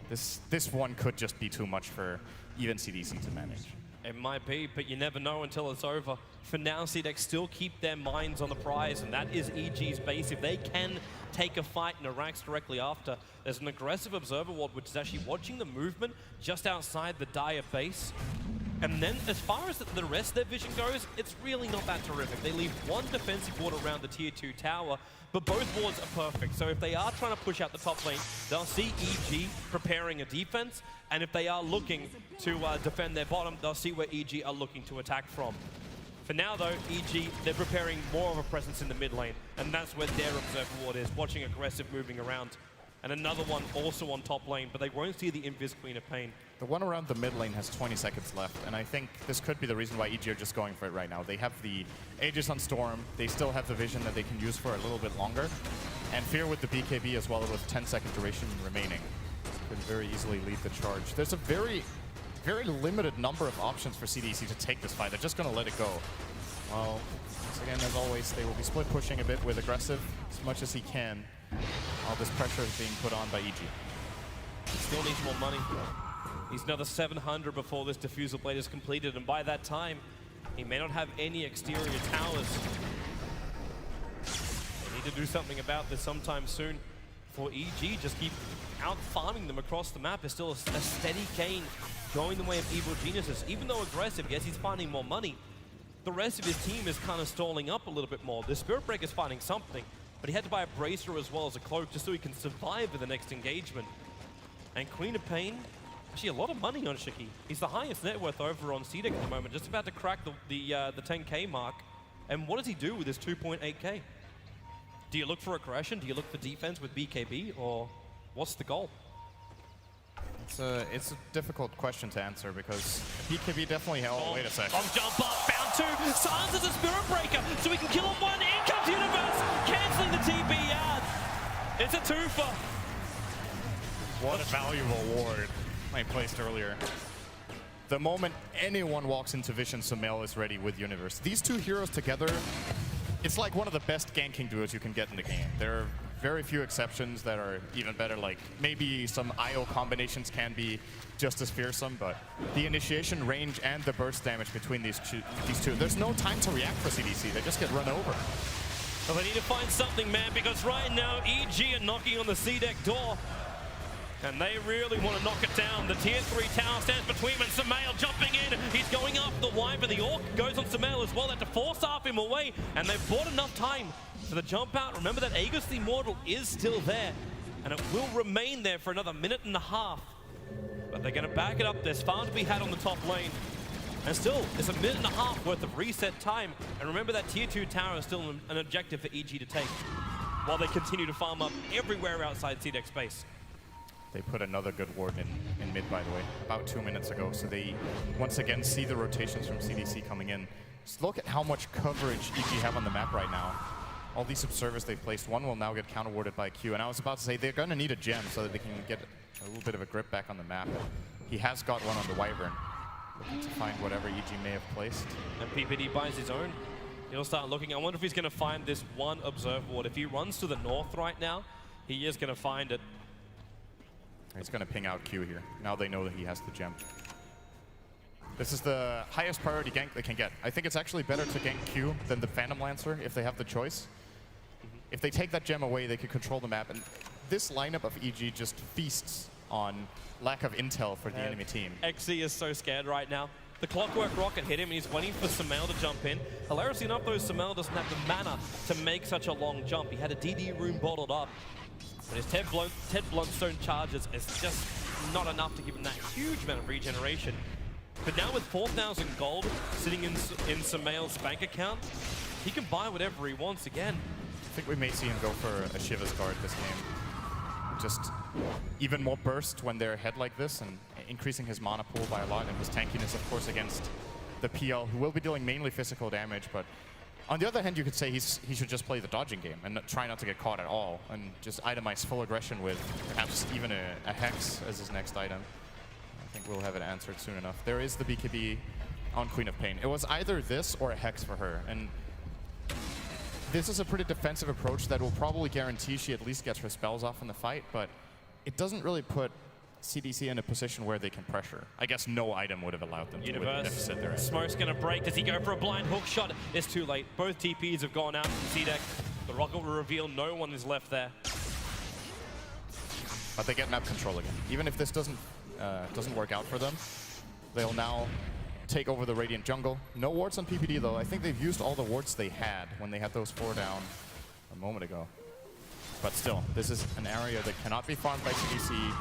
This one could just be too much for even CDC to manage. It might be, but you never know until it's over. For now, CDEC still keep their minds on the prize, and that is EG's base. If they can take a fight in Iraq's directly after, there's an aggressive observer ward, which is actually watching the movement just outside the Dire base. And then, as far as the rest of their vision goes, it's really not that terrific. They leave one defensive ward around the Tier 2 tower, but both wards are perfect. So if they are trying to push out the top lane, they'll see EG preparing a defense, and if they are looking to defend their bottom, they'll see where EG are looking to attack from. For now, though, EG, they're preparing more of a presence in the mid lane, and that's where their observer ward is, watching aggressive moving around. And another one also on top lane, but they won't see the Invis Queen of Pain. The one around the mid lane has 20 seconds left, and I think this could be the reason why EG are just going for it right now. They have the Aegis on Storm, they still have the vision that they can use for a little bit longer, and Fear with the BKB as well with 10-second duration remaining could very easily lead the charge. There's a very limited number of options for CDEC to take this fight. They're just going to let it go. Well, once again, as always, they will be split pushing a bit with aggressive as much as he can. All this pressure is being put on by EG. He still needs more money. He's another 700 before this diffusal blade is completed, and by that time, he may not have any exterior towers. They need to do something about this sometime soon. For EG, just keep out-farming them across the map. Is still a steady gain going the way of Evil Geniuses. Even though aggressive, yes, he's finding more money. The rest of his team is kind of stalling up a little bit more. The Spirit Breaker is finding something, but he had to buy a Bracer as well as a Cloak just so he can survive in the next engagement. And Queen of Pain, actually a lot of money on Shiki. He's the highest net worth over on CDEC at the moment, just about to crack the 10K mark. And what does he do with his 2.8K? Do you look for aggression? Do you look for defense with BKB? Or what's the goal? It's a difficult question to answer because BKB definitely helped. Oh, wait a second. Jump up, found two. Silences a Spirit Breaker, so we can kill him one. In comes Universe, canceling the TP out. It's a twofer. What a valuable ward I placed earlier. The moment anyone walks into Vision, Sumail is ready with Universe. These two heroes together, it's like one of the best ganking duos you can get in the game. There are very few exceptions that are even better, like maybe some IO combinations can be just as fearsome, but the initiation range and the burst damage between these two, there's no time to react for CDC. They just get run over. Well, they need to find something, man, because right now EG are knocking on the CDEC door. And they really want to knock it down. The tier 3 tower stands between them, and Samael jumping in. He's going up the wide, but the Orc goes on Samael as well. They have to force off him away, and they've bought enough time for the jump out. Remember that Aegis the Immortal is still there, and it will remain there for another minute and a half. But they're going to back it up. There's farm to be had on the top lane. And still, it's a minute and a half worth of reset time. And remember that tier 2 tower is still an objective for EG to take, while they continue to farm up everywhere outside CDEC space. They put another good ward in mid, by the way, about 2 minutes ago. So they, once again, see the rotations from CDC coming in. Just look at how much coverage EG have on the map right now. All these observers they've placed, one will now get counter-warded by Q. And I was about to say, they're going to need a gem so that they can get a little bit of a grip back on the map. He has got one on the Wyvern. Looking to find whatever EG may have placed. And PPD buys his own. He'll start looking. I wonder if he's going to find this one observer ward. If he runs to the north right now, he is going to find it. He's going to ping out Q here. Now they know that he has the gem. This is the highest priority gank they can get. I think it's actually better to gank Q than the Phantom Lancer if they have the choice. If they take that gem away, they can control the map. And this lineup of EG just feasts on lack of intel for the enemy team. XZ is so scared right now. The Clockwork Rocket hit him, and he's waiting for Samael to jump in. Hilariously enough, though, Samael doesn't have the mana to make such a long jump. He had a DD room bottled up. But his Ted Bluntstone charges is just not enough to give him that huge amount of regeneration. But now with 4,000 gold sitting in Samael's bank account, he can buy whatever he wants again. I think we may see him go for a Shiva's Guard this game. Just even more burst when they're ahead like this, and increasing his mana pool by a lot, and his tankiness, of course, against the PL, who will be dealing mainly physical damage. But on the other hand, you could say he should just play the dodging game and try not to get caught at all, and just itemize full aggression with perhaps even a Hex as his next item. I think we'll have it answered soon enough. There is the BKB on Queen of Pain. It was either this or a Hex for her, and this is a pretty defensive approach that will probably guarantee she at least gets her spells off in the fight, but it doesn't really put CDC in a position where they can pressure. I guess no item would have allowed them to win the deficit there. Smoke's gonna break. Does he go for a blind hook shot? It's too late. Both TPs have gone out from CDEC. The rocket will reveal no one is left there. But they get map control again. Even if this doesn't work out for them, they'll now take over the Radiant jungle. No wards on PPD though. I think they've used all the wards they had when they had those 4 down a moment ago. But still, this is an area that cannot be farmed by CDC.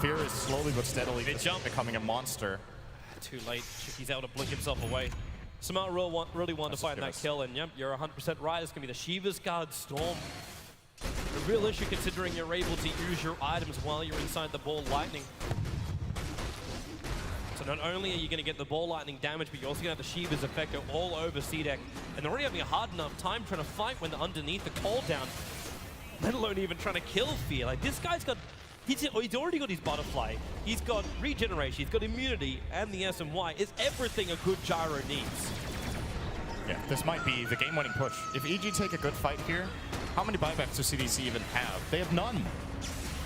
Fear is slowly but steadily becoming a monster. Too late. He's able to blink himself away. Samael really wanted to find that kill, and yep, you're 100% right. It's going to be the Shiva's Guard Storm. A real issue considering you're able to use your items while you're inside the ball lightning. So not only are you going to get the ball lightning damage, but you're also going to have the Shiva's effect go all over CDEC. And they're already having a hard enough time trying to fight when they're underneath the call down, let alone even trying to kill Fear. Like, this guy's got... He's already got his butterfly, he's got regeneration, he's got immunity, and the SMY. It's everything a good Gyro needs. Yeah, this might be the game-winning push. If EG take a good fight here, how many buybacks does CDC even have? They have none.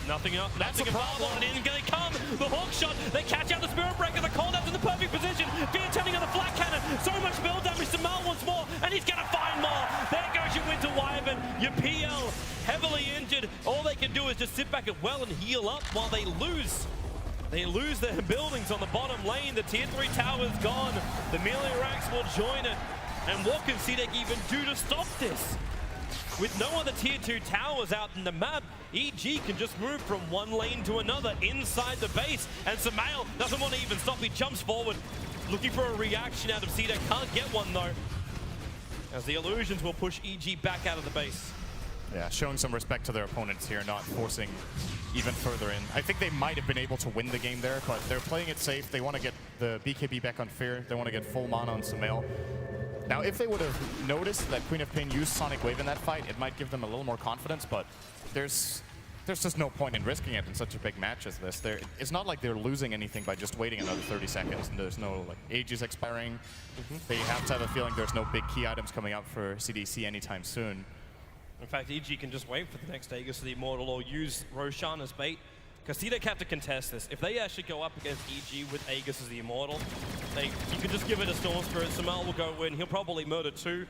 Nothing up, That's nothing a involved problem. on it. In they come, the hook shot, they catch out the Spirit Breaker, the call down's in the perfect position. Fear turning on the flat cannon, so much build damage, Samael wants more, and he's gonna find more. There goes your Winter Wyvern, your PL, heavily injured. All they can do is just sit back at well and heal up while they lose. They lose their buildings on the bottom lane. The tier 3 tower's gone. The melee racks will join it. And what can CDEC even do to stop this? With no other tier 2 towers out in the map, EG can just move from one lane to another inside the base. And Samael doesn't want to even stop. He jumps forward, looking for a reaction out of CDEC. Can't get one though, as the illusions will push EG back out of the base. Yeah, showing some respect to their opponents here, not forcing even further in. I think they might have been able to win the game there, but they're playing it safe. They want to get the BKB back on Fear. They want to get full mana on Samael. Now, if they would have noticed that Queen of Pain used Sonic Wave in that fight, it might give them a little more confidence, but there's just no point in risking it in such a big match as this. It's not like they're losing anything by just waiting another 30 seconds, and there's no like ages expiring. They have to have a feeling there's no big key items coming up for CDC anytime soon. In fact, EG can just wait for the next Aegis of the Immortal or use Roshan as bait, because CDEC have to contest this. If they actually go up against EG with Aegis as the Immortal, you can just give it a Storm Spirit. Samael will go in. He'll probably murder 2,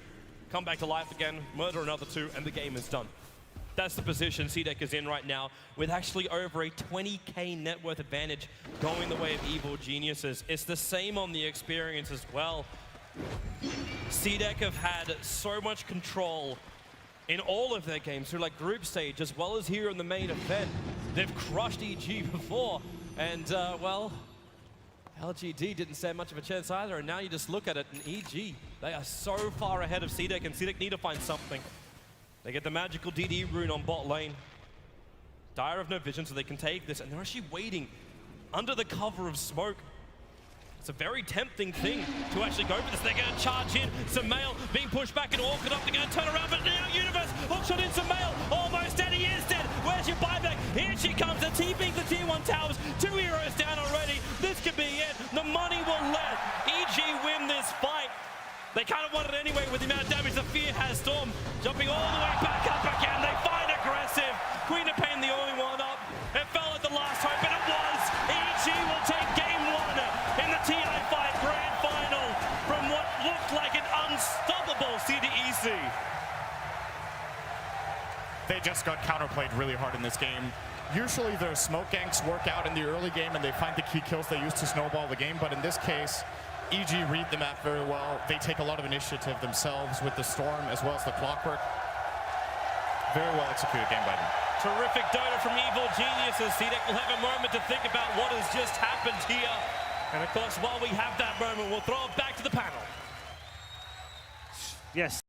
come back to life again, murder another 2, and the game is done. That's the position CDEC is in right now, with actually over a 20k net worth advantage going the way of Evil Geniuses. It's the same on the experience as well. CDEC have had so much control in all of their games through like group stage as well as here in the main event. They've crushed EG before, and well, LGD didn't stand much of a chance either, and now you just look at it, and EG, they are so far ahead of CDEC, and CDEC need to find something. They get the magical DD rune on bot lane. Dire have no vision, so they can take this, and they're actually waiting under the cover of smoke. It's a very tempting thing to actually go for this. They're going to charge in. Sumail being pushed back and Orchid up. They're going to turn around, but now Universe hookshot in Sumail. Almost dead. He is dead. Where's your buyback? Here she comes. The TPing the tier 1 towers. 2 heroes down already. This could be it. The money will let EG win this fight. They kind of want it anyway with the amount of damage the Fear has. Storm jumping all the way back up again. They find aggressive. Queen of Pain the only one up. It fell at the last hope, but it was. EG will take game 1 in the TI5 Grand Final from what looked like an unstoppable CDEC. They just got counterplayed really hard in this game. Usually their smoke ganks work out in the early game and they find the key kills they use to snowball the game, but in this case, EG read the map very well. They take a lot of initiative themselves with the Storm as well as the Clockwork. Very well executed game by them. Terrific Dota from Evil Geniuses. CDEC will have a moment to think about what has just happened here. And of course, while we have that moment, we'll throw it back to the panel. Yes.